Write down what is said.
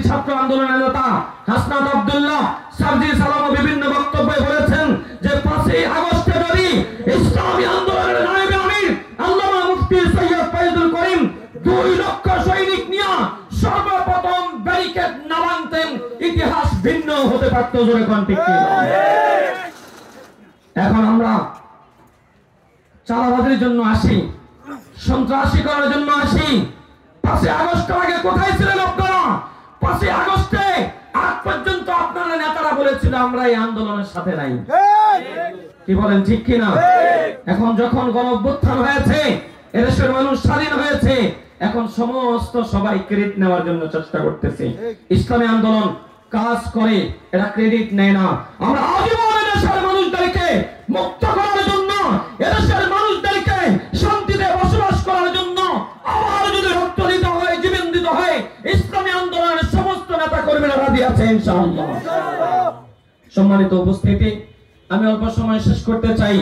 ছাত্র আন্দোলনের নেতা হাসনাত আব্দুল্লাহ সার্জি সালাম বিভিন্ন বক্তব্যে বলেছেন যে 5ই আগস্টে যদি ইসলামী আন্দোলনের নায়েবে আমির আল্লামা মুফতি সৈয়দ ফয়জুল করিম 2 লক্ষ সৈনিক নিয়ে সর্বপ্রথম ব্যারিকেড না ভাঙতেন, ইতিহাস ভিন্ন হতে পারত। জোরে কোন ঠিক কি? এখন আমরা চাঁদাবাজির জন্য আসি, সন্ত্রাসী করার জন্য আসি। 5ই আগস্টের আগে কোথায় ছিলেন আপনারা? 5ই আগস্টে আজ পর্যন্ত আপনারা নেতারা বলেছিল আমরা এই আন্দোলনের সাথে নাই। কি বলেন ঠিক কিনা? এখন যখন গণঅভ্যুত্থান হয়েছে, এদেশের মানুষ স্বাধীন হয়েছে, এখন সমস্ত সবাই ক্রেডিট নেওয়ার জন্য চেষ্টা করতেছে। ইসলামী আন্দোলন কাজ করে, এটা ক্রেডিট নেয় না। আমরা আজীবন এদেশের মানুষদেরকে মুক্ত করার জন্য, এদেশের মানুষদেরকে শান্তিতে বসবাস করার জন্য আবার যদি রক্ত দিতে হয়, জীবন দিতে হয়, ইসলামী আন্দোলনের সমস্ত নেতা কর্মীরা রাজি আছে ইনশাআল্লাহ। সম্মানিত উপস্থিতি, আমি অল্প সময় শেষ করতে চাই।